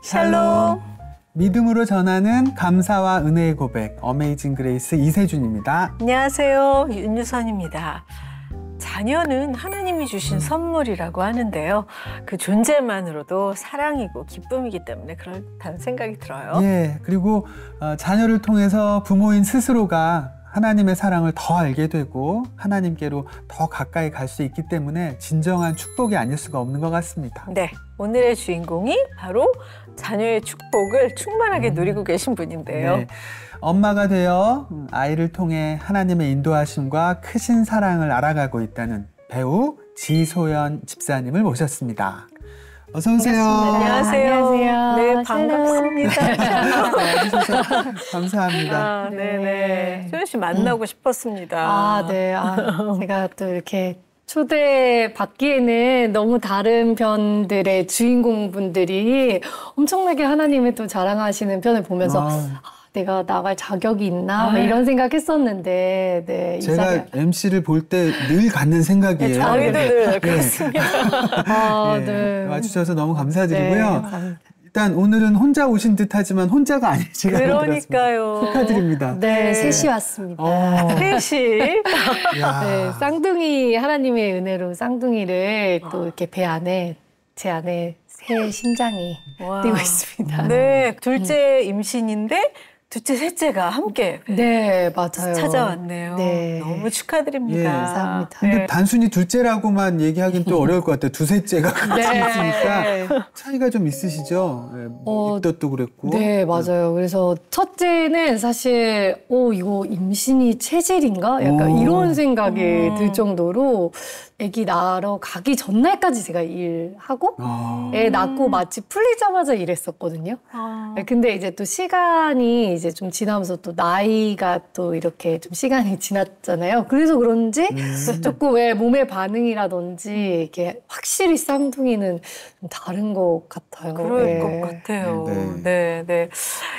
샬롬. 믿음으로 전하는 감사와 은혜의 고백, 어메이징 그레이스 이세준입니다. 안녕하세요. 윤유선입니다. 자녀는 하나님이 주신 선물이라고 하는데요. 그 존재만으로도 사랑이고 기쁨이기 때문에 그렇다는 생각이 들어요. 예, 그리고 자녀를 통해서 부모인 스스로가 하나님의 사랑을 더 알게 되고 하나님께로 더 가까이 갈 수 있기 때문에 진정한 축복이 아닐 수가 없는 것 같습니다. 네, 오늘의 주인공이 바로 자녀의 축복을 충만하게 누리고 계신 분인데요. 네, 엄마가 되어 아이를 통해 하나님의 인도하심과 크신 사랑을 알아가고 있다는 배우 지소연 집사님을 모셨습니다. 어서 오세요. 안녕하세요. 안녕하세요. 네, 반갑습니다. 와주셔서 감사합니다. 아, 네네. 소연 씨 만나고 싶었습니다. 네. 제가 또 이렇게 초대받기에는 너무 다른 편들의 주인공분들이 엄청나게 하나님을 또 자랑하시는 편을 보면서 내가 나갈 자격이 있나 이런 생각했었는데 네, 제가 MC를 볼 때 늘 갖는 생각이에요. 네, 저희도 늘 그렇습니다. 네. 와주셔서 너무 감사드리고요. 네, 감사합니다. 일단 오늘은 혼자 오신 듯하지만 혼자가 아니시가 그러니까요. 축하드립니다. 네, 셋이 왔습니다. 셋이. 네, 쌍둥이 하나님의 은혜로 쌍둥이를 또 이렇게 배 안에 제 안에 새 심장이 뛰고 있습니다. 네, 둘째 임신인데 둘째, 셋째가 함께 네, 맞아요. 찾아왔네요. 네. 너무 축하드립니다. 예, 감사합니다. 근데 네. 단순히 둘째라고만 얘기하기는 또 어려울 것 같아요. 두셋째가 같이 네. 있으니까 차이가 좀 있으시죠? 입덧도 그랬고. 네, 맞아요. 그래서 첫째는 사실 이거 임신이 체질인가? 약간 이런 생각이 들 정도로 아기 낳으러 가기 전날까지 제가 일하고 애 낳고 마치 풀리자마자 일했었거든요. 근데 이제 또 시간이 이제 좀 지나면서 또 나이가 또 이렇게 좀 시간이 지났잖아요. 그래서 그런지 조금 왜 몸의 반응이라든지 이게 확실히 쌍둥이는 좀 다른 것 같아요. 그럴 것 같아요. 네.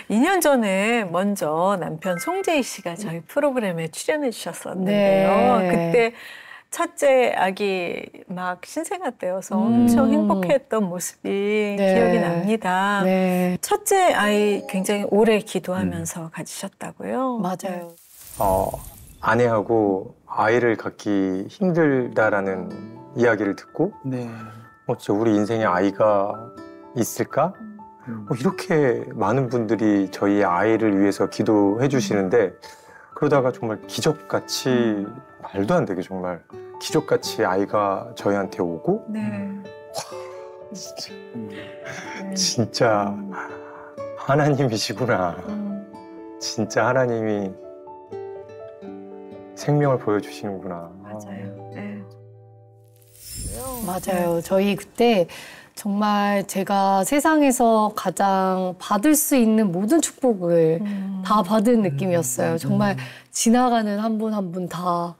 2년 전에 먼저 남편 송재희 씨가 저희 프로그램에 출연해 주셨었는데요. 네. 그때 첫째 아기 막 신생아 때여서 엄청 행복했던 모습이 기억이 납니다. 네. 첫째 아이 굉장히 오래 기도하면서 가지셨다고요? 맞아요. 아내하고 아이를 갖기 힘들다라는 이야기를 듣고 진짜 우리 인생에 아이가 있을까? 이렇게 많은 분들이 저희 아이를 위해서 기도해 주시는데 그러다가 정말 기적같이 말도 안 되게 정말 기적같이 아이가 저희한테 오고 진짜 하나님이시구나. 진짜 하나님이 생명을 보여주시는구나. 맞아요. 네. 맞아요. 저희 그때 정말 제가 세상에서 가장 받을 수 있는 모든 축복을 다 받은 느낌이었어요. 정말 지나가는 한 분 한 분 다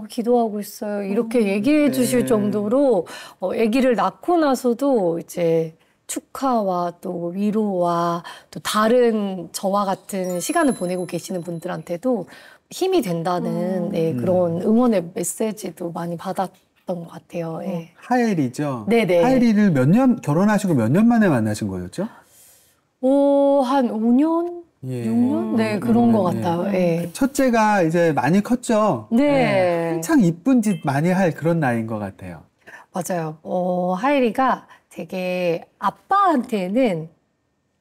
기도하고 있어요. 이렇게 얘기해 주실 정도로 아기를 낳고 나서도 이제 축하와 또 위로와 또 다른 저와 같은 시간을 보내고 계시는 분들한테도 힘이 된다는 그런 응원의 메시지도 많이 받았던 것 같아요. 예. 하엘이죠? 네네. 하엘이를 결혼하시고 몇 년 만에 만나신 거였죠? 한 5년? 6년? 네, 그런 것 같아요. 예. 첫째가 이제 많이 컸죠? 네. 한창 이쁜 짓 많이 할 그런 나이인 것 같아요. 맞아요. 하엘이가 되게 아빠한테는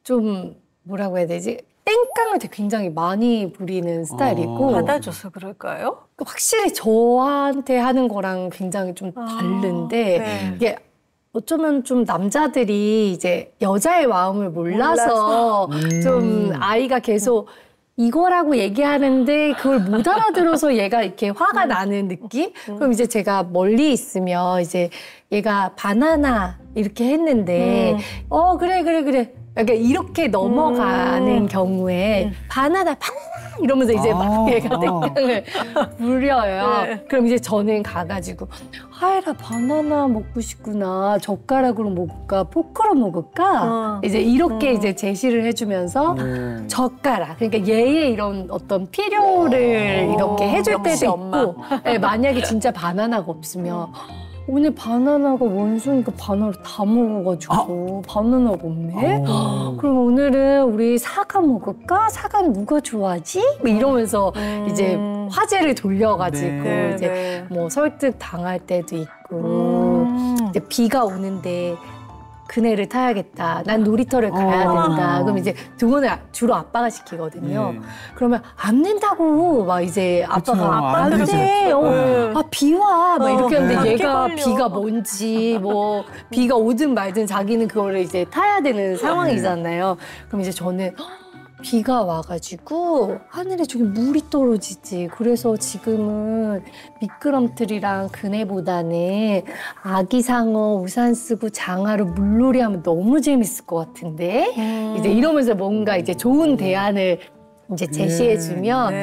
좀 뭐라고 해야 되지? 땡깡을 되게 굉장히 많이 부리는 스타일이고. 받아줘서 그럴까요? 확실히 저한테 하는 거랑 굉장히 좀 다른데 이게 어쩌면 좀 남자들이 이제 여자의 마음을 몰라서 좀 아이가 계속 이거라고 얘기하는데 그걸 못 알아들어서 얘가 이렇게 화가 나는 느낌? 그럼 이제 제가 멀리 있으면 이제 얘가 바나나 이렇게 했는데 그래. 그러니까 이렇게 넘어가는 경우에 바나나 이러면서 이제 막 얘가 땡깡을 부려요. 그럼 이제 저는 가가지고 하엘아 바나나 먹고 싶구나. 젓가락으로 먹을까? 포크로 먹을까? 이제 이렇게 이제 제시를 해주면서 젓가락. 그러니까 얘의 이런 어떤 필요를 이렇게 해줄 때도 있고 만약에 진짜 바나나가 없으면 오늘 바나나가 원수니까 바나나를 다 먹어가지고 바나나가 없네? 그럼 오늘은 우리 사과 먹을까? 사과는 누가 좋아하지? 뭐 이러면서 이제 화제를 돌려가지고 네. 이제 네. 뭐 설득 당할 때도 있고 이제 비가 오는데 그네를 타야겠다. 난 놀이터를 가야 된다. 그럼 이제 등원을 주로 아빠가 시키거든요. 그러면 안 된다고 막 이제 아빠가 안 돼. 아, 비 와. 막 이렇게 하는데 얘가 비가 뭔지 뭐 비가 오든 말든 자기는 그거를 이제 타야 되는 상황이잖아요. 그럼 이제 저는 비가 와가지고 하늘에 저기 물이 떨어지지. 그래서 지금은 미끄럼틀이랑 그네보다는 아기 상어 우산 쓰고 장화로 물놀이 하면 너무 재밌을 것 같은데 이제 이러면서 뭔가 이제 좋은 대안을 이제 제시해주면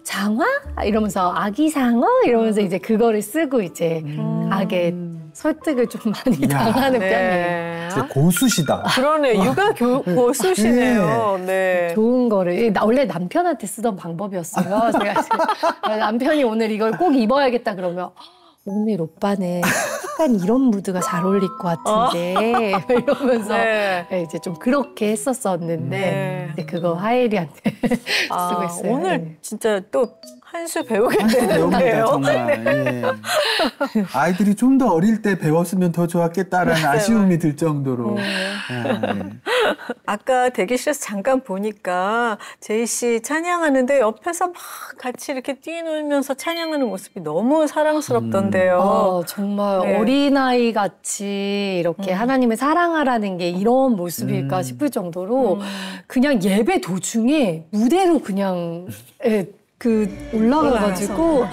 장화? 이러면서 아기 상어? 이러면서 이제 그거를 쓰고 이제 가게 설득을 좀 많이 당하는 편이에요. 진짜 고수시다. 그러네. 육아 고수시네요. 네. 좋은 거를 원래 남편한테 쓰던 방법이었어요. 제가 남편이 오늘 이걸 꼭 입어야겠다 그러면 오늘 오빠는 약간 이런 무드가 잘 어울릴 것 같은데 이러면서 이제 좀 그렇게 했었었는데 이제 그거 하엘이한테 쓰고 있어요. 오늘 진짜 또 한 수 배우게 되는데요. 정말. 예. 아이들이 좀 더 어릴 때 배웠으면 더 좋았겠다라는 아쉬움이 들 정도로. 아까 대기실에서 잠깐 보니까 제이 씨 찬양하는데 옆에서 막 같이 이렇게 뛰놀면서 찬양하는 모습이 너무 사랑스럽던데요. 정말 어린아이 같이 이렇게 하나님을 사랑하라는 게 이런 모습일까 싶을 정도로 그냥 예배 도중에 무대로 그냥 올라가가지고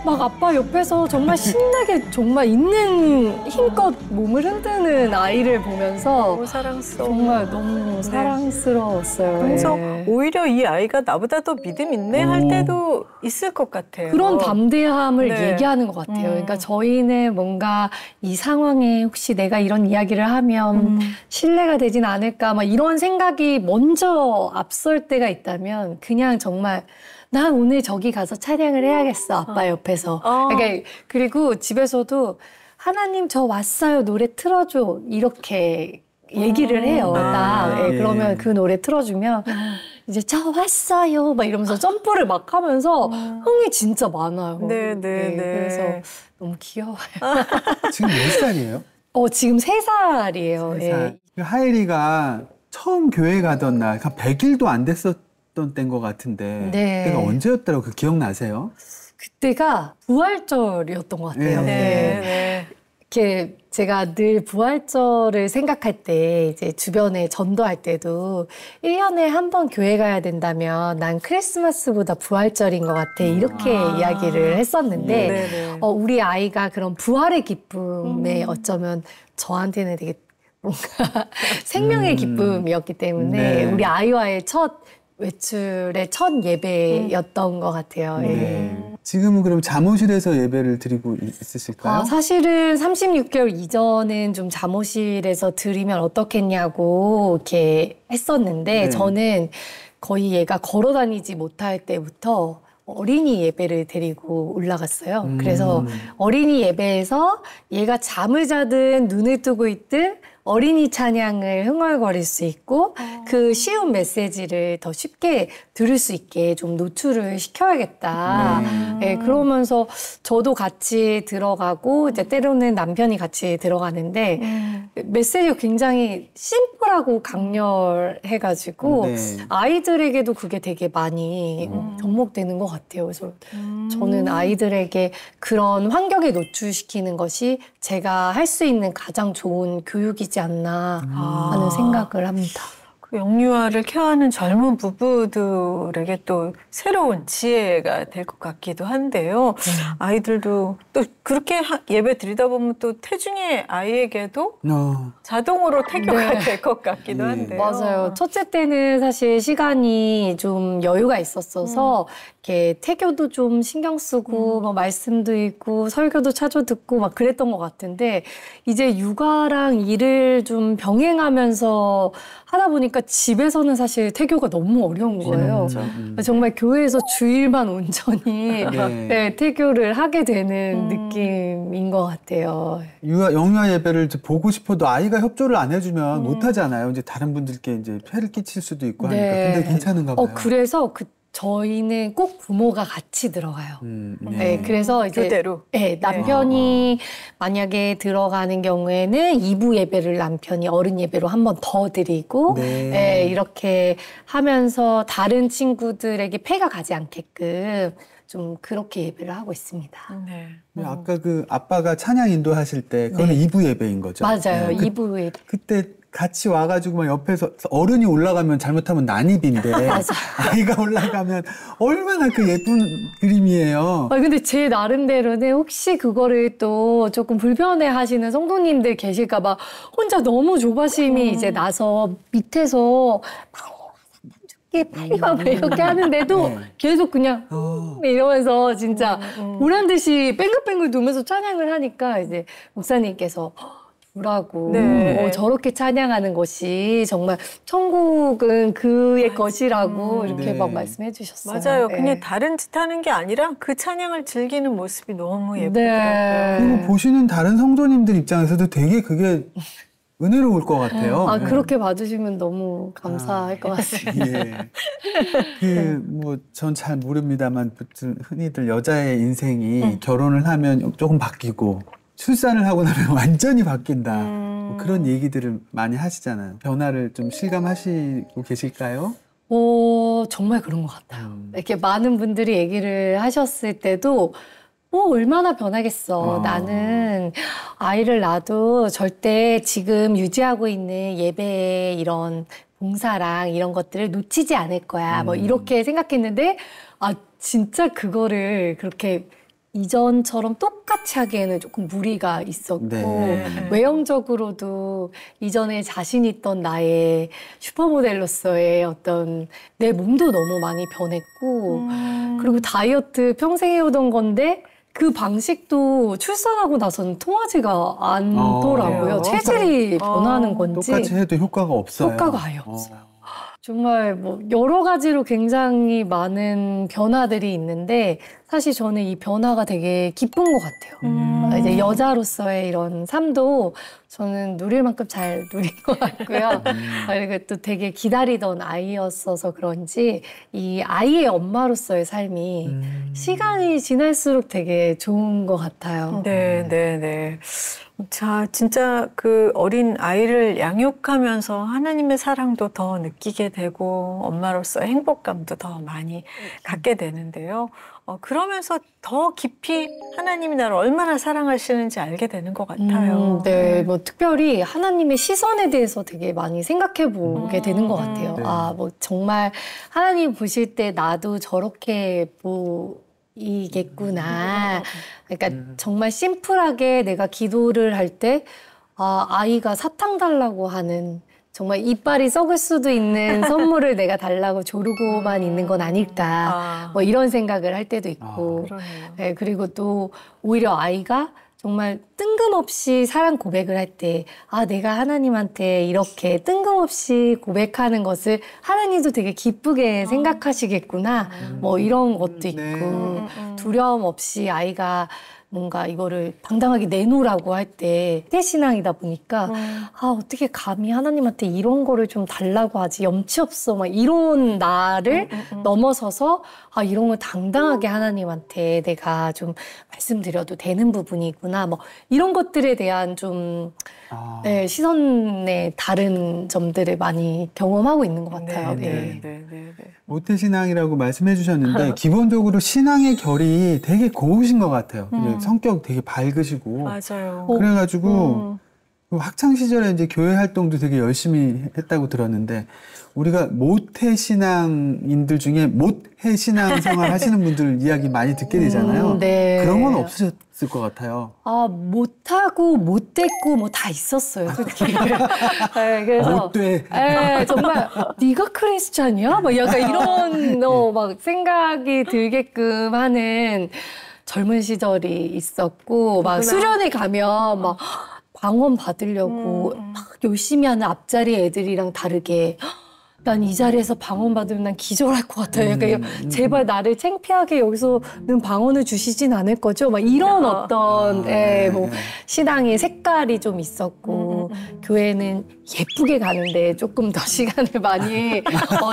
막 아빠 옆에서 정말 신나게 정말 있는 힘껏 몸을 흔드는 아이를 보면서 너무 사랑스러워. 정말 너무 사랑스러웠어요. 그래서 오히려 이 아이가 나보다 더 믿음 있네 할 때도 있을 것 같아요. 그런 담대함을 얘기하는 것 같아요. 그러니까 저희는 뭔가 이 상황에 혹시 내가 이런 이야기를 하면 신뢰가 되진 않을까 막 이런 생각이 먼저 앞설 때가 있다면 그냥 정말 난 오늘 저기 가서 찬양을 해야겠어, 아빠 옆에서. 그러니까 그리고 집에서도 하나님 저 왔어요, 노래 틀어줘 이렇게 얘기를 해요. 그러면 그 노래 틀어주면 이제 저 왔어요 막 이러면서 점프를 막 하면서 흥이 진짜 많아요. 그래서 너무 귀여워요. 지금 몇 살이에요? 지금 3살이에요. 3살. 하엘이가 처음 교회 가던 날, 100일도 안 됐었던 때인 것 같은데 그때가 언제였더라고? 그 기억나세요? 그때가 부활절이었던 것 같아요. 이렇게 제가 늘 부활절을 생각할 때 이제 주변에 전도할 때도 1년에 한 번 교회 가야 된다면 난 크리스마스보다 부활절인 것 같아 이렇게 이야기를 했었는데 우리 아이가 그런 부활의 기쁨에 어쩌면 저한테는 되게 뭔가 생명의 기쁨이었기 때문에 우리 아이와의 첫 외출의 첫 예배였던 것 같아요. 지금은 그럼 잠옷실에서 예배를 드리고 있으실까요? 사실은 36개월 이전은 좀 잠옷실에서 드리면 어떻겠냐고 이렇게 했었는데 저는 거의 얘가 걸어 다니지 못할 때부터 어린이 예배를 드리고 올라갔어요. 그래서 어린이 예배에서 얘가 잠을 자든 눈을 뜨고 있든 어린이 찬양을 흥얼거릴 수 있고 그 쉬운 메시지를 더 쉽게 들을 수 있게 좀 노출을 시켜야겠다. 그러면서 저도 같이 들어가고 이제 때로는 남편이 같이 들어가는데 메시지가 굉장히 심플하고 강렬해가지고 아이들에게도 그게 되게 많이 접목되는 것 같아요. 그래서 저는 아이들에게 그런 환경에 노출시키는 것이 제가 할 수 있는 가장 좋은 교육이지 않나 하는 생각을 합니다. 그 영유아를 케어하는 젊은 부부들에게 또 새로운 지혜가 될 것 같기도 한데요. 아이들도 또 그렇게 예배 드리다 보면 또 태중의 아이에게도 자동으로 태교가 될 것 같기도 한데요. 맞아요. 첫째 때는 사실 시간이 좀 여유가 있었어서 이렇게 태교도 좀 신경 쓰고 뭐 말씀도 읽고 설교도 찾아 듣고 막 그랬던 것 같은데 이제 육아랑 일을 좀 병행하면서 하다 보니까 보니까 집에서는 사실 태교가 너무 어려운 거예요. 정말 교회에서 주일만 온전히 네, 태교를 하게 되는 느낌인 것 같아요. 영유아 예배를 보고 싶어도 아이가 협조를 안 해주면 못 하잖아요. 이제 다른 분들께 이제 폐를 끼칠 수도 있고 하니까. 네. 근데 괜찮은가 봐요. 그래서 저희는 꼭 부모가 같이 들어가요. 네, 그래서 이제 교대로. 네, 남편이 만약에 들어가는 경우에는 2부 예배를 남편이 어른 예배로 한 번 더 드리고 네, 이렇게 하면서 다른 친구들에게 폐가 가지 않게끔 좀 그렇게 예배를 하고 있습니다. 네. 아까 그 아빠가 찬양 인도하실 때 그거는 2부 예배인 거죠? 맞아요. 네. 2부 예배. 그때 같이 와가지고 막 옆에서 어른이 올라가면 잘못하면 난입인데 아이가 올라가면 얼마나 그 예쁜 그림이에요. 근데 제 나름대로는 혹시 그거를 또 조금 불편해 하시는 성도님들 계실까봐 혼자 너무 조바심이 이제 나서 밑에서 파이가 이렇게 하는데도 계속 그냥 이러면서 진짜 보란 듯이 뱅글뱅글 돌면서 찬양을 하니까 이제 목사님께서 라고 저렇게 찬양하는 것이 정말 천국은 그의 것이라고 이렇게 막 말씀해 주셨어요. 맞아요. 그냥 다른 짓 하는 게 아니라 그 찬양을 즐기는 모습이 너무 예쁘더라고요. 그리고 보시는 다른 성도님들 입장에서도 되게 그게 은혜로울 것 같아요. 그렇게 봐주시면 너무 감사할 것 같습니다. 전 잘 모릅니다만 흔히들 여자의 인생이 결혼을 하면 조금 바뀌고 출산을 하고 나면 완전히 바뀐다. 뭐 그런 얘기들을 많이 하시잖아요. 변화를 좀 실감하시고 계실까요? 정말 그런 것 같아요. 이렇게 많은 분들이 얘기를 하셨을 때도 얼마나 변하겠어. 나는 아이를 낳아도 절대 지금 유지하고 있는 예배의 이런 봉사랑 이런 것들을 놓치지 않을 거야. 뭐 이렇게 생각했는데 진짜 그거를 그렇게 이전처럼 똑같이 하기에는 조금 무리가 있었고 외형적으로도 이전에 자신 있던 나의 슈퍼모델로서의 어떤 내 몸도 너무 많이 변했고 그리고 다이어트 평생 해오던 건데 그 방식도 출산하고 나서는 통하지가 않더라고요. 체질이 변하는 건지. 똑같이 해도 효과가 없어요. 효과가 아예 없어요. 정말 여러 가지로 굉장히 많은 변화들이 있는데 사실 저는 이 변화가 되게 기쁜 것 같아요. 이제 여자로서의 이런 삶도 저는 누릴 만큼 잘 누린 것 같고요. 그리고 또 되게 기다리던 아이였어서 그런지 이 아이의 엄마로서의 삶이 시간이 지날수록 되게 좋은 것 같아요. 네. 자, 진짜 그 어린 아이를 양육하면서 하나님의 사랑도 더 느끼게 되고 엄마로서 행복감도 더 많이 갖게 되는데요. 그러면서 더 깊이 하나님이 나를 얼마나 사랑하시는지 알게 되는 것 같아요. 네, 특별히 하나님의 시선에 대해서 되게 많이 생각해 보게 되는 것 같아요. 정말 하나님 보실 때 나도 저렇게 이겠구나. 그러니까 정말 심플하게 내가 기도를 할 때 아이가 사탕 달라고 하는 정말 이빨이 썩을 수도 있는 선물을 내가 달라고 조르고만 있는 건 아닐까. 이런 생각을 할 때도 있고. 네, 그리고 또 오히려 아이가 정말 뜬금없이 사랑 고백을 할 때 내가 하나님한테 이렇게 뜬금없이 고백하는 것을 하나님도 되게 기쁘게 생각하시겠구나. 이런 것도 있고 두려움 없이 아이가 뭔가 이거를 당당하게 내놓으라고 할 때 태신앙이다 보니까 어떻게 감히 하나님한테 이런 거를 좀 달라고 하지 염치 없어 막 이런 나를 넘어서서 이런 걸 당당하게 하나님한테 내가 좀 말씀드려도 되는 부분이구나 이런 것들에 대한 좀 시선의 다른 점들을 많이 경험하고 있는 것 같아요. 모태신앙이라고 말씀해 주셨는데 기본적으로 신앙의 결이 되게 고우신 것 같아요. 성격 되게 밝으시고. 맞아요. 그래가지고 학창 시절에 이제 교회 활동도 되게 열심히 했다고 들었는데 우리가 모태신앙인들 중에 못해신앙 생활 하시는 분들 이야기 많이 듣게 되잖아요. 그런 건 없으셨을 것 같아요. 못하고 못됐고 다 있었어요, 솔직히. 그래서 못돼. 정말 네가 크리스찬이야? 약간 이런 막 생각이 들게끔 하는 젊은 시절이 있었고 수련회 가면 방언 받으려고 막 열심히 하는 앞자리 애들이랑 다르게 난 이 자리에서 방언받으면 난 기절할 것 같아요. 그러니까 제발 나를 창피하게 여기서는 방언을 주시진 않을 거죠. 막 이런 어떤 뭐 신앙의 색깔이 좀 있었고 교회는 예쁘게 가는데 조금 더 시간을 많이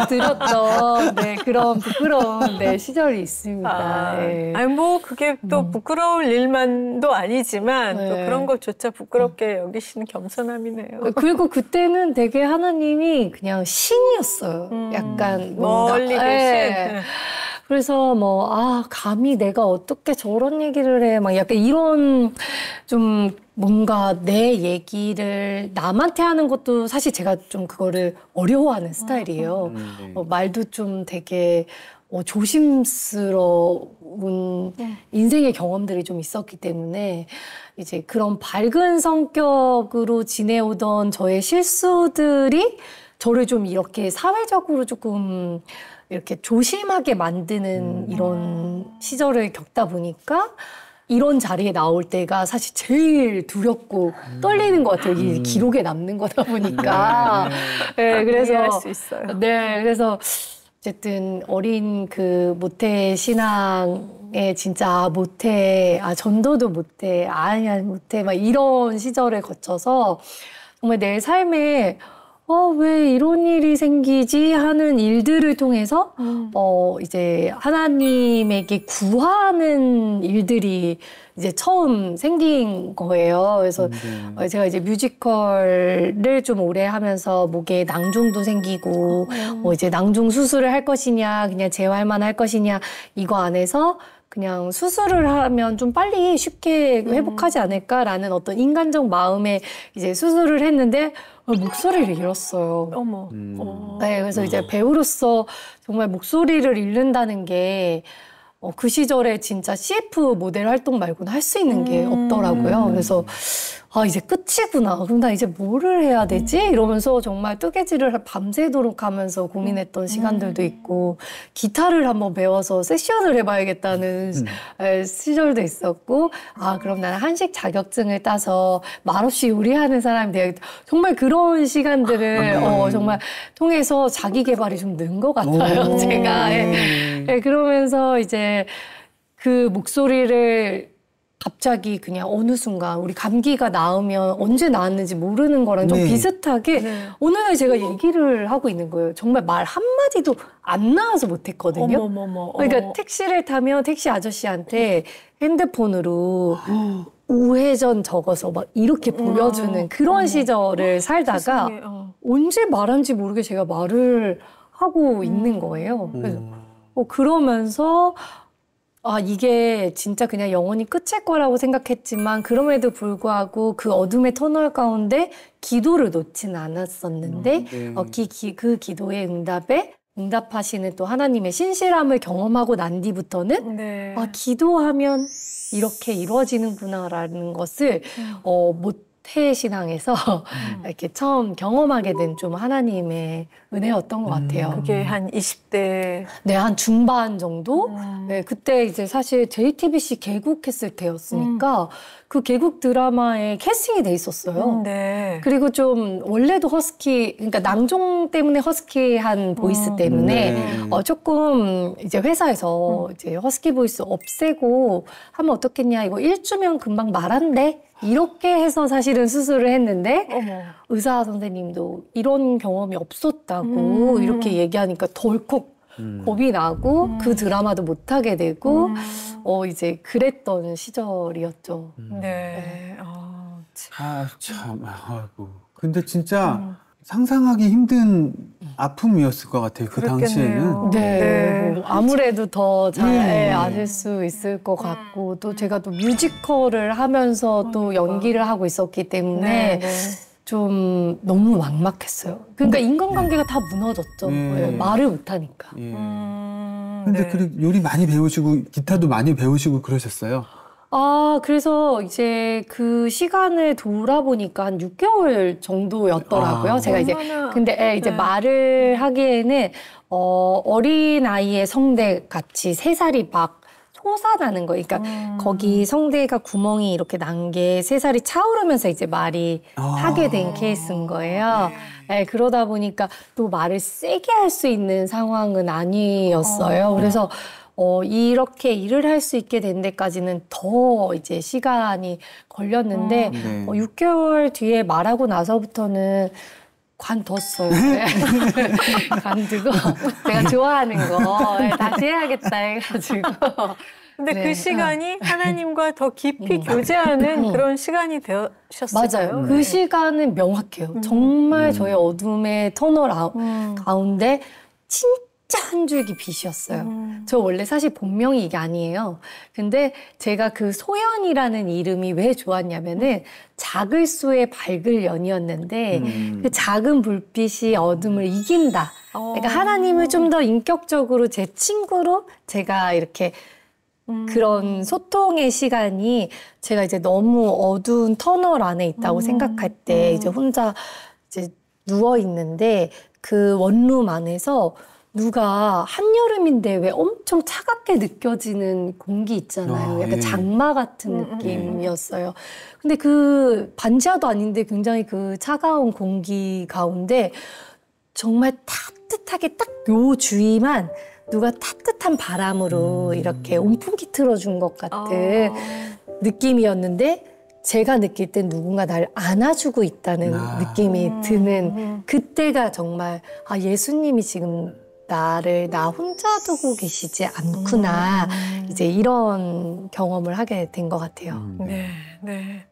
들였던 그런 부끄러운 시절이 있습니다. 아니 뭐 그게 또 부끄러울 일만도 아니지만 또 그런 것조차 부끄럽게 여기시는 겸손함이네요. 그리고 그때는 되게 하나님이 그냥 신이었어요. 약간 멀리 계신. 그래서 감히 내가 어떻게 저런 얘기를 해. 막 약간 이런 좀 뭔가 내 얘기를 남한테 하는 것도 사실 제가 좀 그거를 어려워하는 스타일이에요. 말도 좀 되게 조심스러운 인생의 경험들이 좀 있었기 때문에 이제 그런 밝은 성격으로 지내오던 저의 실수들이 저를 좀 이렇게 사회적으로 조금 이렇게 조심하게 만드는 이런 시절을 겪다 보니까 이런 자리에 나올 때가 사실 제일 두렵고 떨리는 것 같아요. 이 기록에 남는 거다 보니까. 그래서 이해할 수 있어요. 그래서 어쨌든 어린 그 모태 신앙에 진짜 모태, 전도도 모태, 아니야 모태 막 이런 시절을 거쳐서 정말 내 삶에 왜 이런 일이 생기지 하는 일들을 통해서 이제 하나님에게 구하는 일들이 이제 처음 생긴 거예요. 그래서 제가 이제 뮤지컬을 좀 오래 하면서 목에 낭종도 생기고 이제 낭종 수술을 할 것이냐 그냥 재활만 할 것이냐 이거 안에서 그냥 수술을 하면 좀 빨리 쉽게 회복하지 않을까라는 어떤 인간적 마음에 이제 수술을 했는데 목소리를 잃었어요. 어머. 그래서 이제 배우로서 정말 목소리를 잃는다는 게 그 시절에 진짜 CF 모델 활동 말고는 할 수 있는 게 없더라고요. 그래서 이제 끝이구나. 그럼 나 이제 뭐를 해야 되지? 이러면서 정말 뜨개질을 밤새도록 하면서 고민했던 시간들도 있고 기타를 한번 배워서 세션을 해봐야겠다는 시절도 있었고 그럼 나는 한식 자격증을 따서 말없이 요리하는 사람이 되야겠다. 정말 그런 시간들을 정말 통해서 자기 개발이 좀 는 것 같아요. 제가. 그러면서 이제 그 목소리를 갑자기 그냥 어느 순간 우리 감기가 나으면 언제 나았는지 모르는 거랑 좀 비슷하게 어느 날 제가 얘기를 하고 있는 거예요. 정말 말 한마디도 안 나와서 못했거든요. 그러니까 택시를 타면 택시 아저씨한테 핸드폰으로 우회전 적어서 막 이렇게 보여주는 그런 시절을 살다가 언제 말한지 모르게 제가 말을 하고 있는 거예요. 그래서 그러면서 이게 진짜 그냥 영원히 끝일 거라고 생각했지만 그럼에도 불구하고 그 어둠의 터널 가운데 기도를 놓지는 않았었는데 그 기도의 응답하시는 또 하나님의 신실함을 경험하고 난 뒤부터는 기도하면 이렇게 이루어지는구나라는 것을 모태신앙에서 이렇게 처음 경험하게 된 좀 하나님의 은혜였던 것 같아요. 그게 한 20대? 네, 한 중반 정도? 그때 이제 사실 JTBC 개국했을 때였으니까 그 개국 드라마에 캐스팅이 돼 있었어요. 그리고 좀 원래도 허스키, 그러니까 낭종 때문에 허스키한 보이스 때문에 조금 이제 회사에서 이제 허스키 보이스 없애고 하면 어떻겠냐, 이거 1주면 금방 말한대. 이렇게 해서 사실은 수술을 했는데 의사 선생님도 이런 경험이 없었다고 이렇게 얘기하니까 덜컥 겁이 나고 그 드라마도 못하게 되고 이제 그랬던 시절이었죠. 참. 아이고. 근데 진짜 상상하기 힘든 아픔이었을 것 같아요. 그 당시에는. 아무래도 더 잘 아실 수 있을 것 같고 또 제가 또 뮤지컬을 하면서 또 연기를 하고 있었기 때문에 좀 너무 막막했어요. 그러니까 인간관계가 다 무너졌죠. 말을 못하니까. 근데 그리고 요리 많이 배우시고 기타도 많이 배우시고 그러셨어요? 그래서 이제 그 시간을 돌아보니까 한 6개월 정도였더라고요. 제가 이제, 근데 이제 말을 하기에는, 어린아이의 성대 같이 3살이 막 솟아나는 거예요. 그러니까 거기 성대가 구멍이 이렇게 난 게 새살이 차오르면서 이제 말이 하게 된 케이스인 거예요. 네, 그러다 보니까 또 말을 세게 할 수 있는 상황은 아니었어요. 그래서 이렇게 일을 할 수 있게 된 데까지는 더 이제 시간이 걸렸는데 6개월 뒤에 말하고 나서부터는 관뒀어요. 관두고 내가 좋아하는 거 다시 해야겠다 해가지고. 근데 네. 그 시간이 하나님과 더 깊이 교제하는 그런 시간이 되셨어요. 맞아요. 그 시간은 명확해요. 정말 저의 어둠의 터널 가운데 진짜 한 줄기 빛이었어요. 저 원래 사실 본명이 이게 아니에요. 근데 제가 그 소연이라는 이름이 왜 좋았냐면은 작을 수의 밝을 연이었는데 그 작은 불빛이 어둠을 이긴다. 그러니까 하나님을 좀 더 인격적으로 제 친구로 제가 이렇게 그런 소통의 시간이 제가 이제 너무 어두운 터널 안에 있다고 생각할 때 이제 혼자 이제 누워 있는데 그 원룸 안에서 누가 한여름인데 왜 엄청 차갑게 느껴지는 공기 있잖아요. 약간 장마 같은 느낌이었어요. 근데 그 반지하도 아닌데 굉장히 그 차가운 공기 가운데 정말 따뜻하게 딱 요 주위만 누가 따뜻한 바람으로 이렇게 온풍기 틀어준 것 같은 느낌이었는데 제가 느낄 땐 누군가 날 안아주고 있다는 느낌이 드는 그때가 정말 예수님이 지금 나를 나 혼자 두고 계시지 않구나 이제 이런 경험을 하게 된 것 같아요. 네, 네.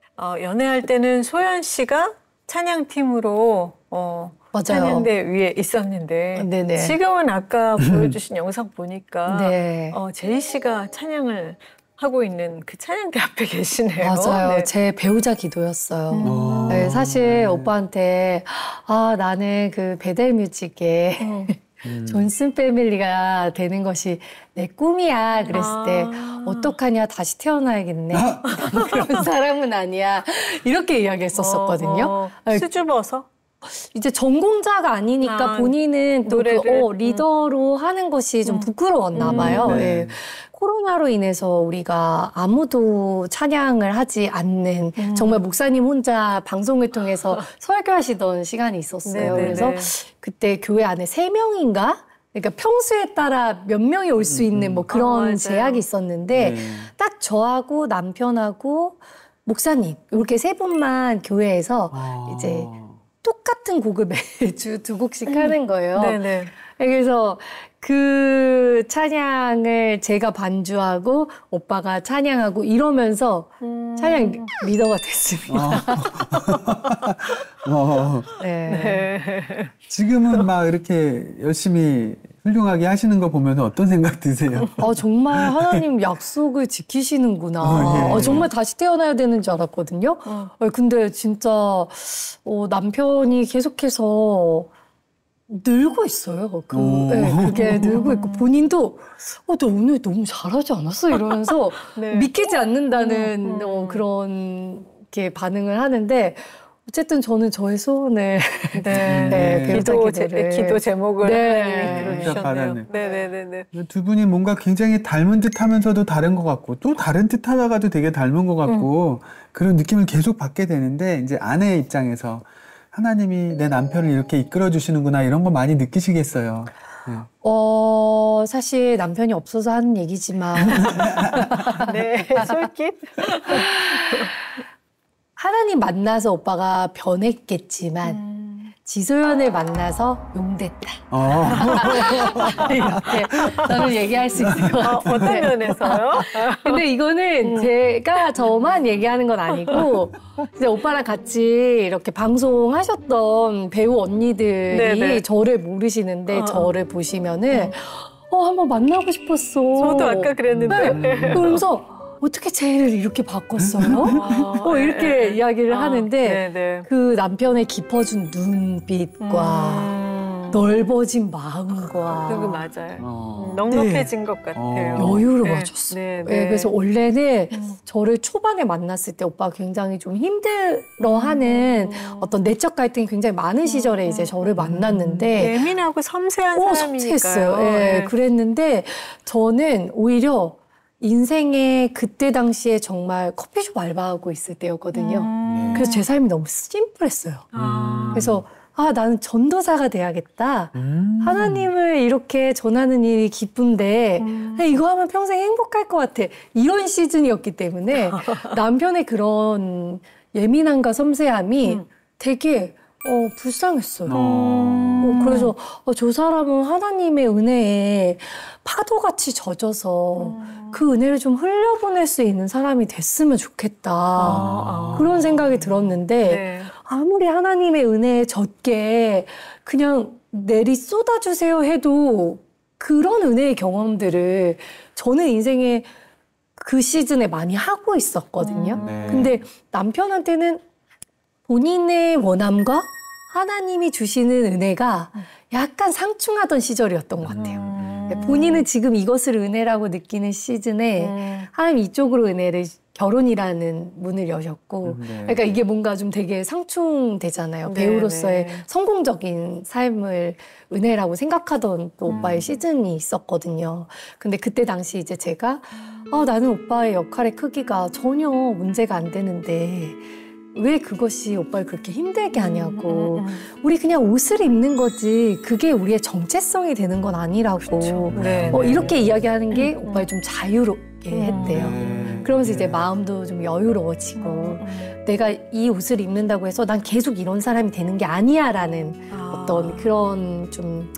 연애할 때는 소연 씨가 찬양팀으로 맞아요. 찬양대 위에 있었는데 네네. 지금은 아까 보여주신 영상 보니까 네. 제이 씨가 찬양을 하고 있는 그 찬양대 앞에 계시네요. 맞아요. 네. 제 배우자 기도였어요. 네, 사실 오빠한테 나는 그 베델뮤직에 존슨 패밀리가 되는 것이 내 꿈이야. 그랬을 때 어떡하냐 다시 태어나야겠네. 그런 사람은 아니야. 이렇게 이야기했었거든요. 수줍어서? 이제 전공자가 아니니까 본인은 또 리더로 하는 것이 좀 부끄러웠나 봐요. 네. 코로나로 인해서 우리가 아무도 찬양을 하지 않는 정말 목사님 혼자 방송을 통해서 설교하시던 시간이 있었어요. 네네네. 그래서 그때 교회 안에 3명인가? 그러니까 평수에 따라 몇 명이 올 수 있는 뭐 그런 제약이 있었는데 딱 저하고 남편하고 목사님 이렇게 3분만 교회에서 이제 똑같은 곡을 매주 2곡씩 하는 거예요. 네네. 그래서 그 찬양을 제가 반주하고 오빠가 찬양하고 이러면서 찬양 리더가 됐습니다. 네. 지금은 막 이렇게 열심히 훌륭하게 하시는 거 보면 어떤 생각 드세요? 정말 하나님 약속을 지키시는구나. 정말 다시 태어나야 되는 줄 알았거든요. 근데 진짜 남편이 계속해서 늘고 있어요. 그게 늘고 있고 본인도 너 오늘 너무 잘하지 않았어? 이러면서 믿기지 않는다는 그런 게 반응을 하는데 어쨌든 저는 저의 소원을 기도 제목을 하나님이 들어주셨네요. 네네네. 두 분이 뭔가 굉장히 닮은 듯하면서도 다른 것 같고 또 다른 듯하다가도 되게 닮은 것 같고 그런 느낌을 계속 받게 되는데 이제 아내의 입장에서 하나님이 내 남편을 이렇게 이끌어 주시는구나 이런 거 많이 느끼시겠어요. 네. 사실 남편이 없어서 하는 얘기지만 네, 솔깃. 하나님 만나서 오빠가 변했겠지만 지소연을 만나서 용됐다. 이렇게 저는 얘기할 수 있을 것 같아요. 어떤 면에서요? 근데 이거는 제가 저만 얘기하는 건 아니고 이제 오빠랑 같이 이렇게 방송하셨던 배우 언니들이 네네. 저를 모르시는데 저를 보시면은 한번 만나고 싶었어. 저도 아까 그랬는데. 네. 그러면서 어떻게 쟤를 이렇게 바꿨어요? 이렇게 이야기를 하는데 네네. 그 남편의 깊어진 눈빛과 넓어진 마음과 그거 맞아요. 넉넉해진 것 같아요. 여유로워졌어요. 네. 그래서 원래는 저를 초반에 만났을 때 오빠가 굉장히 좀 힘들어하는 어떤 내적 갈등이 굉장히 많은 시절에 이제 저를 만났는데 예민하고 섬세한 사람이니까요. 섬세했어요. 그랬는데 저는 오히려 인생에 그때 당시에 정말 커피숍 알바하고 있을 때였거든요. 그래서 제 삶이 너무 심플했어요. 그래서 나는 전도사가 돼야겠다. 하나님을 이렇게 전하는 일이 기쁜데 이거 하면 평생 행복할 것 같아. 이런 시즌이었기 때문에 남편의 그런 예민함과 섬세함이 되게 불쌍했어요. 그래서 저 사람은 하나님의 은혜에 파도같이 젖어서 그 은혜를 좀 흘려보낼 수 있는 사람이 됐으면 좋겠다. 그런 생각이 들었는데 네. 아무리 하나님의 은혜에 젖게 그냥 내리 쏟아주세요 해도 그런 은혜의 경험들을 저는 인생에 그 시즌에 많이 하고 있었거든요. 네. 근데 남편한테는 본인의 원함과 하나님이 주시는 은혜가 약간 상충하던 시절이었던 것 같아요. 본인은 지금 이것을 은혜라고 느끼는 시즌에 하나님 이쪽으로 은혜를 결혼이라는 문을 여셨고 그러니까 이게 뭔가 좀 되게 상충되잖아요. 배우로서의 성공적인 삶을 은혜라고 생각하던 또 오빠의 시즌이 있었거든요. 근데 그때 당시 이제 제가 나는 오빠의 역할의 크기가 전혀 문제가 안 되는데 왜 그것이 오빠를 그렇게 힘들게 하냐고. 우리 그냥 옷을 입는 거지 그게 우리의 정체성이 되는 건 아니라고. 이렇게 이야기하는 게 오빠를 좀 자유롭게 했대요. 그러면서 이제 마음도 좀 여유로워지고 내가 이 옷을 입는다고 해서 난 계속 이런 사람이 되는 게 아니야라는 어떤 그런 좀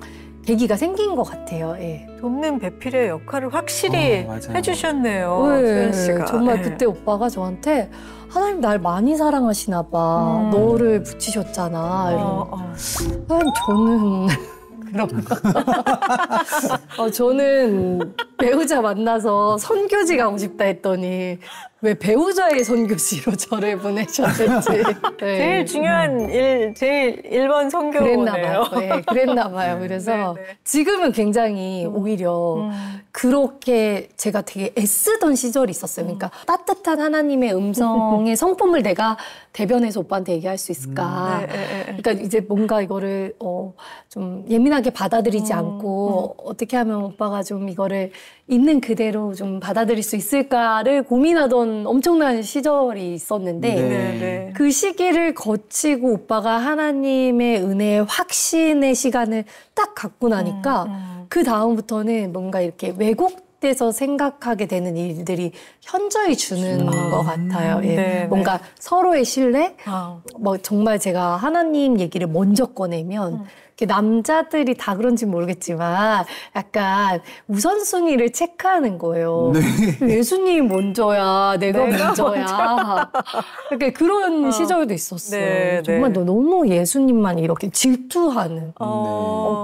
계기가 생긴 것 같아요. 예. 돕는 배필의 역할을 확실히 해주셨네요. 네, 씨가. 정말 그때 오빠가 저한테 하나님 날 많이 사랑하시나 봐. 너를 붙이셨잖아. 하나님 저는 저는 배우자 만나서 선교지 가고 싶다 했더니 왜 배우자의 선교지로 저를 보내셨는지. 네. 제일 중요한 제일 1번 선교네요. 그랬나 봐요. 그래서 지금은 굉장히 오히려 그렇게 제가 되게 애쓰던 시절이 있었어요. 그러니까 따뜻한 하나님의 음성의 성품을 내가 대변해서 오빠한테 얘기할 수 있을까. 그러니까 이제 뭔가 이거를 좀 예민하게 받아들이지 않고 어떻게 하면 오빠가 좀 이거를 있는 그대로 좀 받아들일 수 있을까를 고민하던 엄청난 시절이 있었는데 그 시기를 거치고 오빠가 하나님의 은혜의 확신의 시간을 딱 갖고 나니까 그 다음부터는 뭔가 이렇게 왜곡돼서 생각하게 되는 일들이 현저히 주는 것 같아요. 뭔가 서로의 신뢰? 뭐 정말 제가 하나님 얘기를 먼저 꺼내면 남자들이 다 그런지 모르겠지만 약간 우선순위를 체크하는 거예요. 예수님이 먼저야, 내가 먼저야. 그러니까 그런 시절도 있었어요. 정말 너무 예수님만 이렇게 질투하는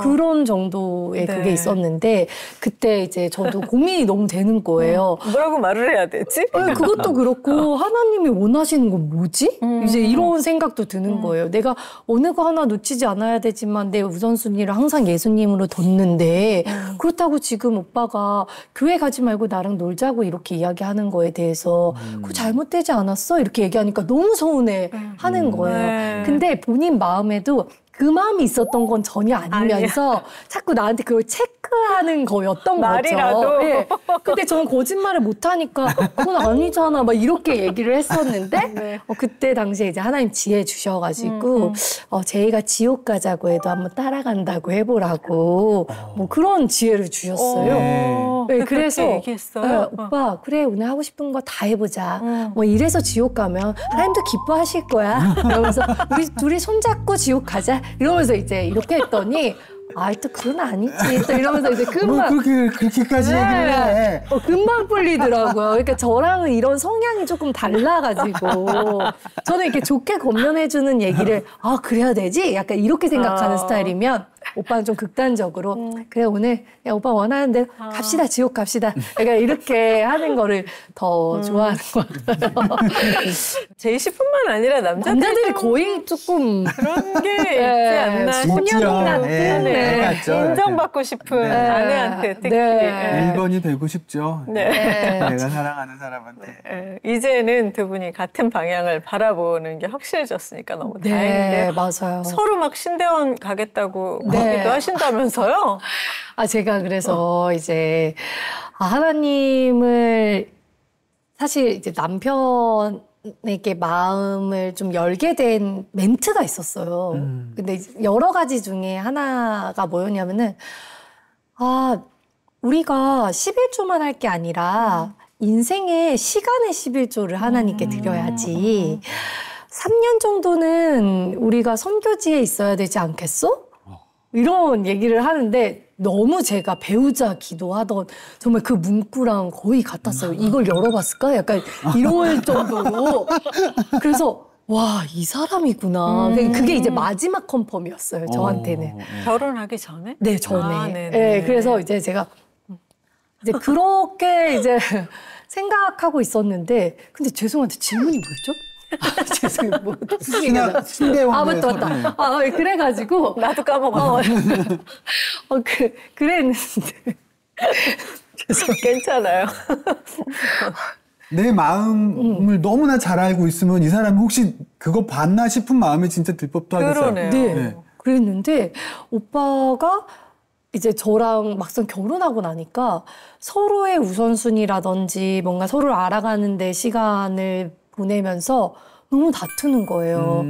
그런 정도의 그게 있었는데 그때 이제 저도 고민이 너무 되는 거예요. 뭐라고 말을 해야 되지? 그것도 그렇고 하나님이 원하시는 건 뭐지? 이제 이런 생각도 드는 거예요. 내가 어느 거 하나 놓치지 않아야 되지만 내 우선순위를 항상 예수님으로 뒀는데 그렇다고 지금 오빠가 교회 가지 말고 나랑 놀자고 이렇게 이야기하는 거에 대해서 그거 잘못되지 않았어? 이렇게 얘기하니까 너무 서운해 하는 거예요. 근데 본인 마음에도 그 마음이 있었던 건 전혀 아니면서 자꾸 나한테 그걸 체크하는 거였던 말이라도. 거죠. 네. 근데 저는 거짓말을 못하니까 그건 아니잖아 막 이렇게 얘기를 했었는데 그때 당시에 이제 하나님 지혜 주셔가지고 제이가 지옥 가자고 해도 한번 따라간다고 해보라고 뭐 그런 지혜를 주셨어요. 그래서 얘기했어요? 오빠 그래 오늘 하고 싶은 거 다 해보자. 뭐 이래서 지옥 가면 하나님도 기뻐하실 거야. 이러면서 우리 둘이 손잡고 지옥 가자. 이러면서 이제 이렇게 했더니 또 그건 아니지. 또 이러면서 이제 금방 그렇게까지 얘기를 해. 금방 풀리더라고요. 그러니까 저랑은 이런 성향이 조금 달라가지고 저는 이렇게 좋게 건면해주는 얘기를 그래야 되지? 약간 이렇게 생각하는 스타일이면 오빠는 좀 극단적으로 그래 오늘 야 오빠 원하는 대로 갑시다 지옥 갑시다. 그러니까 이렇게 하는 거를 더 좋아하는 것 같아요. 제이씨뿐만 아니라 남자들이 거의 조금 그런 게 있지 않나. 소년 같은 인정받고 싶은 아내한테 특히 1번이 되고 싶죠. 내가 사랑하는 사람한테. 이제는 두 분이 같은 방향을 바라보는 게 확실해졌으니까 너무 다행인데 맞아요. 서로 막 신대원 가겠다고 기도하기도 하신다면서요? 제가 그래서 이제 하나님을 사실 이제 남편에게 마음을 좀 열게 된 멘트가 있었어요. 근데 여러 가지 중에 하나가 뭐였냐면은 우리가 11조만 할 게 아니라 인생의 시간의 11조를 하나님께 드려야지. 3년 정도는 우리가 선교지에 있어야 되지 않겠어? 이런 얘기를 하는데 너무 제가 배우자 기도하던 정말 그 문구랑 거의 같았어요. 이걸 열어봤을까? 약간 이럴 정도로. 그래서 와, 이 사람이구나. 그게 이제 마지막 컨펌이었어요, 저한테는. 결혼하기 전에? 네, 전에. 네, 그래서 이제 제가 이제 그렇게 이제 생각하고 있었는데, 근데 죄송한데 질문이 뭐였죠? 죄송해요. 뭐, 신대원의 맞다. 그래가지고. 나도 까먹었어. 그랬는데. 괜찮아요. 내 마음을 너무나 잘 알고 있으면 이 사람이 혹시 그거 봤나 싶은 마음에 진짜 들 법도 하겠어요. 그러네요. 네. 그랬는데 오빠가 이제 저랑 막상 결혼하고 나니까 서로의 우선순위라든지 뭔가 서로를 알아가는 데 시간을 보내면서 너무 다투는 거예요.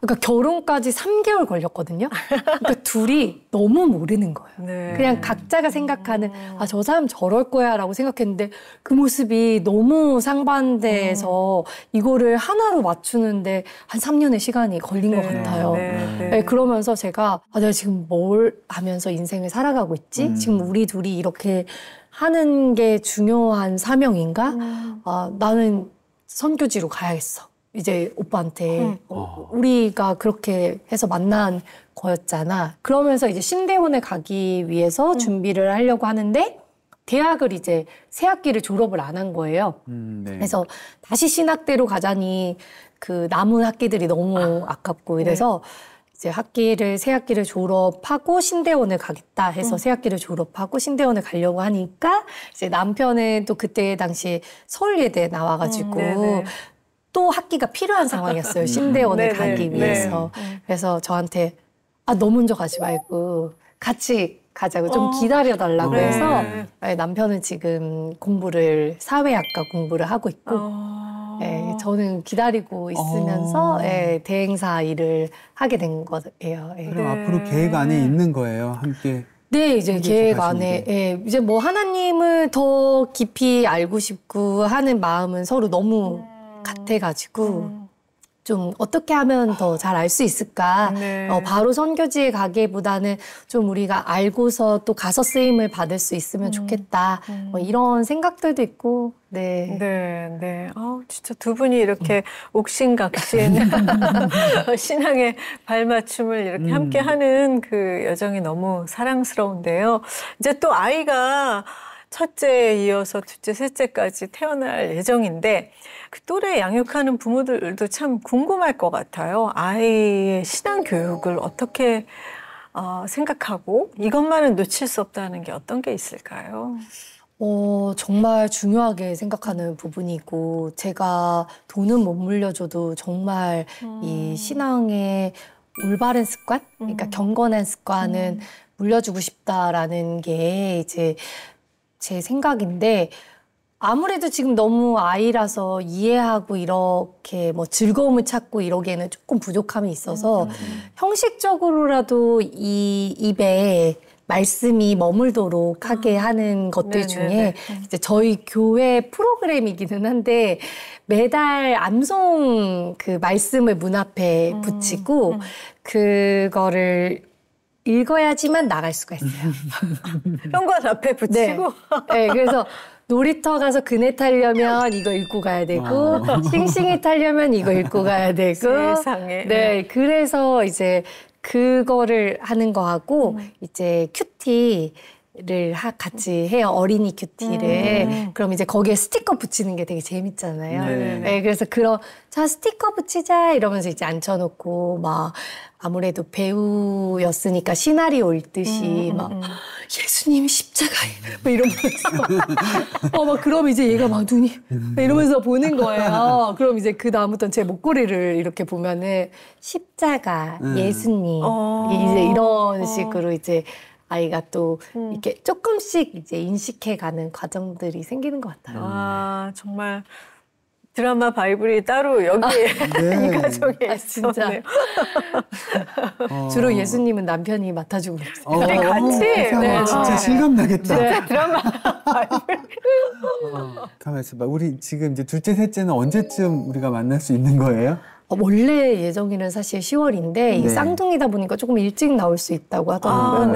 그러니까 결혼까지 3개월 걸렸거든요. 그러니까 둘이 너무 모르는 거예요. 네. 그냥 각자가 생각하는 저 사람 저럴 거야 라고 생각했는데 그 모습이 너무 상반돼서 이거를 하나로 맞추는데 한 3년의 시간이 걸린 것 같아요. 네, 그러면서 제가 내가 지금 뭘 하면서 인생을 살아가고 있지? 지금 우리 둘이 이렇게 하는 게 중요한 사명인가? 나는 선교지로 가야겠어. 이제 오빠한테 우리가 그렇게 해서 만난 거였잖아. 그러면서 이제 신대원에 가기 위해서 준비를 하려고 하는데 대학을 이제 새 학기를 졸업을 안 한 거예요. 네. 그래서 다시 신학대로 가자니 그 남은 학기들이 너무 아깝고 이래서 이제 새 학기를 졸업하고 신대원을 가겠다 해서 새 학기를 졸업하고 신대원을 가려고 하니까 이제 남편은 또 그때 당시에 서울예대 나와가지고 또 학기가 필요한 상황이었어요. 신대원을 가기 위해서. 그래서 저한테 너 먼저 가지 말고 같이 가자고 좀 기다려달라고 해서 남편은 지금 사회학과 공부를 하고 있고 저는 기다리고 있으면서 대행사 일을 하게 된 거예요. 그럼 앞으로 계획 안에 있는 거예요, 함께? 네, 이제 계획 안에 이제 뭐 하나님을 더 깊이 알고 싶고 하는 마음은 서로 너무 같아가지고 좀 어떻게 하면 더 잘 알 수 있을까? 바로 선교지에 가기보다는 좀 우리가 알고서 또 가서 쓰임을 받을 수 있으면 좋겠다. 뭐 이런 생각들도 있고. 진짜 두 분이 이렇게 옥신각신 신앙의 발맞춤을 이렇게 함께 하는 그 여정이 너무 사랑스러운데요. 이제 또 아이가 첫째에 이어서 둘째, 셋째까지 태어날 예정인데 그 또래 양육하는 부모들도 참 궁금할 것 같아요. 아이의 신앙 교육을 어떻게 생각하고 이것만은 놓칠 수 없다는 게 어떤 게 있을까요? 정말 중요하게 생각하는 부분이고 제가 돈은 못 물려줘도 정말 이 신앙의 올바른 습관, 그러니까 경건한 습관은 물려주고 싶다라는 게 이제 제 생각인데 아무래도 지금 너무 아이라서 이해하고 이렇게 뭐 즐거움을 찾고 이러기에는 조금 부족함이 있어서 형식적으로라도 이 입에 말씀이 머물도록 하게 하는 것들 중에 이제 저희 교회 프로그램이기는 한데 매달 암송 그 말씀을 문 앞에 붙이고 그거를 읽어야지만 나갈 수가 있어요. 현관 앞에 붙이고? 네, 그래서 놀이터 가서 그네 타려면 이거 읽고 가야 되고 싱싱이 타려면 이거 읽고 가야 되고 세상에. 네, 그래서 이제 그거를 하는 거하고 이제 큐티 같이 해요. 어린이 큐티를. 그럼 이제 거기에 스티커 붙이는 게 되게 재밌잖아요. 네, 그래서 자, 스티커 붙이자 이러면서 이제 앉혀놓고 막 아무래도 배우였으니까 시나리오 읽듯이 막 예수님 십자가에 막 이러면서 막 그럼 이제 얘가 막 눈이 이러면서 보는 거예요. 그럼 이제 그 다음부터는 제 목걸이를 이렇게 보면은 십자가, 예수님 이제 이런 식으로 이제 아이가 또 이렇게 조금씩 이제 인식해가는 과정들이 생기는 것 같아요. 아, 정말 드라마 바이블이 따로 여기에 이 가정에 있었네요. 주로 예수님은 남편이 맡아주고 그래, 같이? 네, 진짜 실감 나겠다. 진짜 드라마 바이블. 가만 있어봐. 우리 지금 이제 둘째, 셋째는 언제쯤 우리가 만날 수 있는 거예요? 원래 예정일은 사실 10월인데 이 쌍둥이다 보니까 조금 일찍 나올 수 있다고 하더라고요.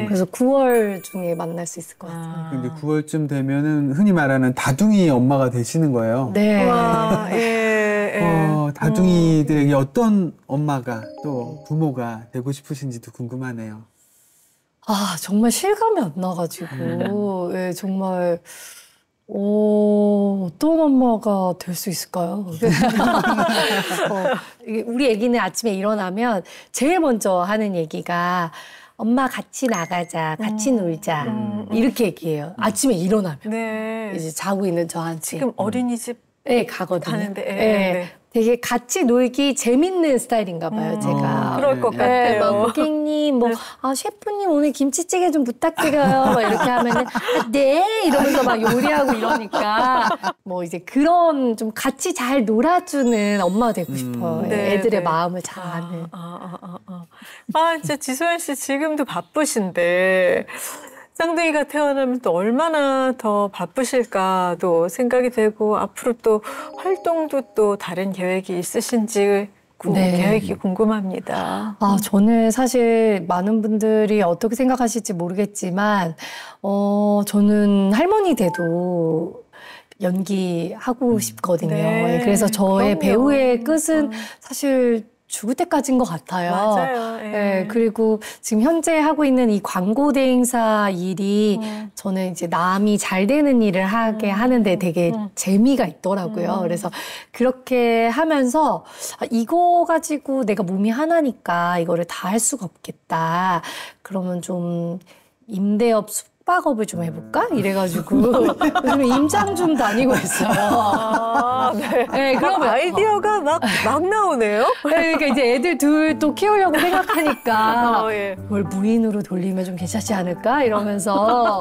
그래서 9월 중에 만날 수 있을 것 같아요. 근데 9월쯤 되면은 흔히 말하는 다둥이 엄마가 되시는 거예요. 네. 와, 예. 다둥이들에게 어떤 엄마가 또 부모가 되고 싶으신지도 궁금하네요. 아, 정말 실감이 안 나가지고 예, 정말 어떤 엄마가 될 수 있을까요? 우리 애기는 아침에 일어나면 제일 먼저 하는 얘기가 엄마 같이 나가자, 같이 놀자 이렇게 얘기해요. 아침에 일어나면 네. 이제 자고 있는 저한테 지금 어린이집 가거든요. 가는데 네. 되게 같이 놀기 재밌는 스타일인가 봐요, 제가. 그럴 것 같아요. 막 고객님, 셰프님 오늘 김치찌개 좀 부탁드려요. 막 이렇게 하면은, 네! 이러면서 막 요리하고 이러니까, 이제 그런 좀 같이 잘 놀아주는 엄마가 되고 싶어요. 네, 애들의 네. 마음을 잘 아는. 진짜 지소연 씨 지금도 바쁘신데, 쌍둥이가 태어나면 또 얼마나 더 바쁘실까도 생각이 되고 앞으로 또 활동도 또 다른 계획이 있으신지 계획이 궁금합니다. 저는 사실 많은 분들이 어떻게 생각하실지 모르겠지만 저는 할머니 돼도 연기하고 싶거든요. 네, 그래서 저의 그럼요. 배우의 끝은 사실 죽을 때까지인 것 같아요. 맞아요. 네, 그리고 지금 현재 하고 있는 이 광고 대행사 일이 저는 이제 남이 잘 되는 일을 하게 하는데 되게 재미가 있더라고요. 그래서 그렇게 하면서 이거 가지고 내가 몸이 하나니까 이거를 다 할 수가 없겠다. 그러면 좀 임대업 숙박업을 좀 해볼까? 이래가지고 요즘 임장 좀 다니고 있어요. 네, 그럼 아이디어가 막 나오네요. 그러니까 이제 애들 둘 또 키우려고 생각하니까 예. 뭘 무인으로 돌리면 좀 괜찮지 않을까? 이러면서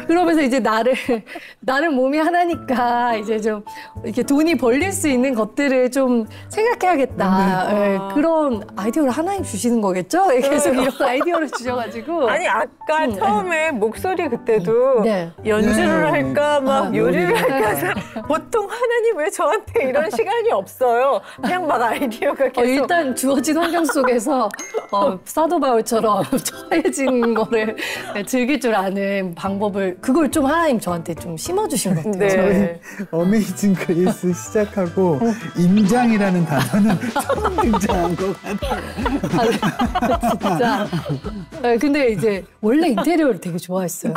그러면서 이제 나를 몸이 하나니까 이제 좀 이렇게 돈이 벌릴 수 있는 것들을 좀 생각해야겠다. 그런 아이디어를 하나님 주시는 거겠죠? 계속 이런 아이디어를 주셔가지고 아니 아까 처음에 목소리 그때도 연주를 할까 막 요리를 할까 해서 보통 하나님 왜 저한테 이런 시간이 없어요. 그냥 막 아이디어가 계속 일단 주어진 환경 속에서 사도 바울처럼 처해진 거를 즐길 줄 아는 방법을 그걸 좀 하나님 저한테 좀 심어주신 것 같아요. 네. 어메이징 그레이스 시작하고 임장이라는 단어는 처음 등장한 것 같아요. 진짜. 근데 이제 원래 인테리어를 되게 좋아했어요.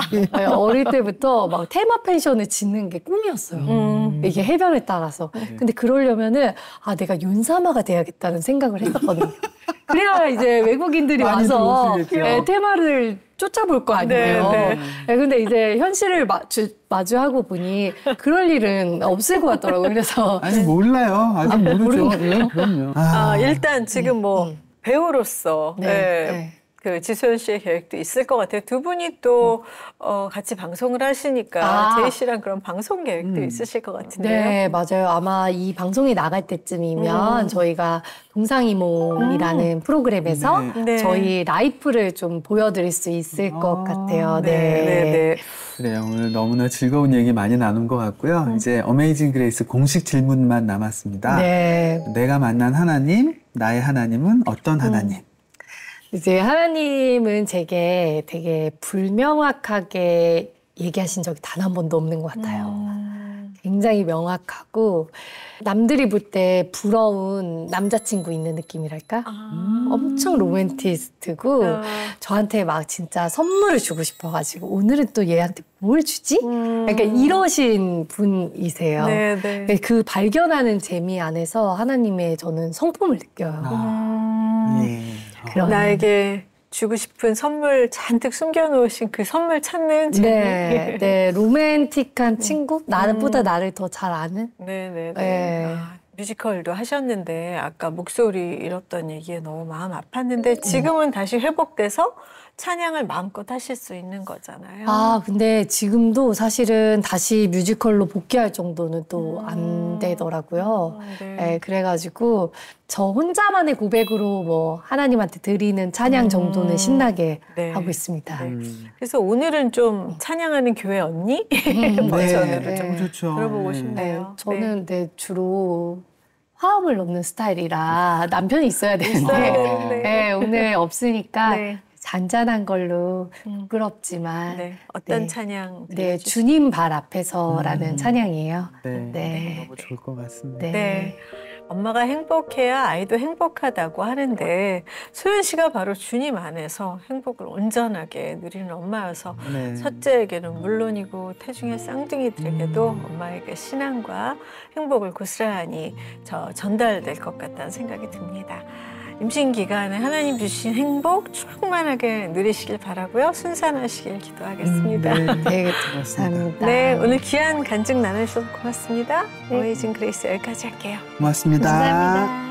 어릴 때부터 막 테마 펜션을 짓는 게 꿈이었어요. 이게 해변에 따라서. 근데 그러려면은 내가 윤사마가 돼야겠다는 생각을 했었거든요. 그래야 이제 외국인들이 와서 테마를 쫓아볼 거 아니에요. 근데 이제 현실을 마주하고 보니 그럴 일은 없을 것 같더라고요. 그래서 아니 몰라요. 아직 모르죠. 그럼요. 일단 지금 배우로서 그 지소연 씨의 계획도 있을 것 같아요. 두 분이 또 같이 방송을 하시니까 제이 씨랑 그런 방송 계획도 있으실 것 같은데요. 네, 맞아요. 아마 이 방송이 나갈 때쯤이면 저희가 동상이몽이라는 프로그램에서 저희 라이프를 좀 보여드릴 수 있을 것 같아요. 네. 그래요. 오늘 너무나 즐거운 얘기 많이 나눈 것 같고요. 이제 어메이징 그레이스 공식 질문만 남았습니다. 내가 만난 하나님, 나의 하나님은 어떤 하나님? 이제 하나님은 제게 되게 불명확하게 얘기하신 적이 단 한 번도 없는 것 같아요. 굉장히 명확하고 남들이 볼 때 부러운 남자친구 있는 느낌이랄까? 엄청 로맨티스트고 저한테 막 진짜 선물을 주고 싶어가지고 오늘은 또 얘한테 뭘 주지? 그러니까 이러신 분이세요. 네. 그 발견하는 재미 안에서 하나님의 저는 성품을 느껴요. 그런. 나에게 주고 싶은 선물 잔뜩 숨겨놓으신 그 선물 찾는 재미. 네, 로맨틱한 친구? 나보다 나를 더 잘 아는? 네. 뮤지컬도 하셨는데 아까 목소리 잃었던 얘기에 너무 마음 아팠는데 지금은 다시 회복돼서 찬양을 마음껏 하실 수 있는 거잖아요. 근데 지금도 사실은 다시 뮤지컬로 복귀할 정도는 또 안 되더라고요. 네, 그래가지고 저 혼자만의 고백으로 뭐 하나님한테 드리는 찬양 정도는 신나게 하고 있습니다. 그래서 오늘은 좀 찬양하는 교회 언니 버전으로 좀 좋죠. 들어보고 싶네요. 저는 주로 화음을 넣는 스타일이라 남편이 있어야 되는데 오늘 없으니까 잔잔한 걸로 부끄럽지만 어떤 찬양 주님 발 앞에서라는 찬양이에요. 너무 좋을 것 같습니다. 엄마가 행복해야 아이도 행복하다고 하는데 소연 씨가 바로 주님 안에서 행복을 온전하게 누리는 엄마여서 첫째에게는 물론이고 태중의 쌍둥이들에게도 엄마에게 신앙과 행복을 고스란히 전달될 것 같다는 생각이 듭니다. 임신 기간에 하나님 주신 행복 충만하게 누리시길 바라고요. 순산하시길 기도하겠습니다. 네, 감사합니다. 네, 오늘 귀한 간증 나눠주셔서 고맙습니다. 어메이징 그레이스 여기까지 할게요. 고맙습니다. 감사합니다.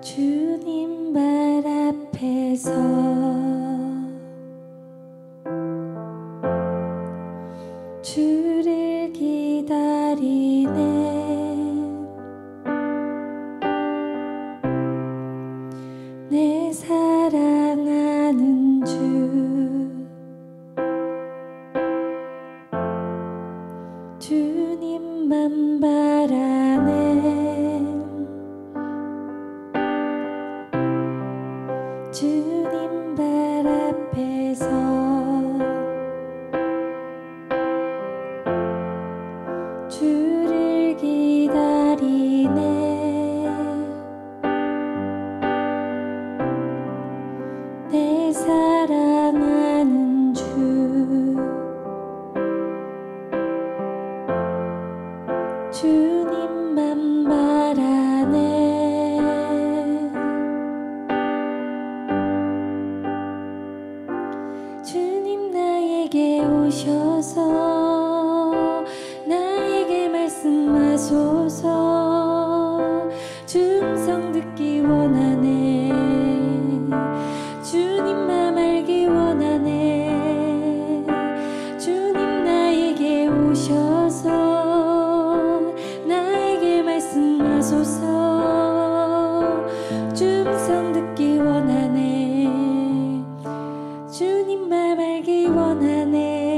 주님 발 앞에서 주를 기다리네 내 사랑하는 주님만 바라네 주님 발 앞에서 주를 기다리네 내 사랑하는 주님만 바라네 주님 나에게 오셔서 나에게 말씀하소서 음성 듣기 원하네 주님 맘 알기 원하네 주님 나에게 오셔서 나에게 말씀하소서 음성 듣기 원하네 주님 맘 알기 원하네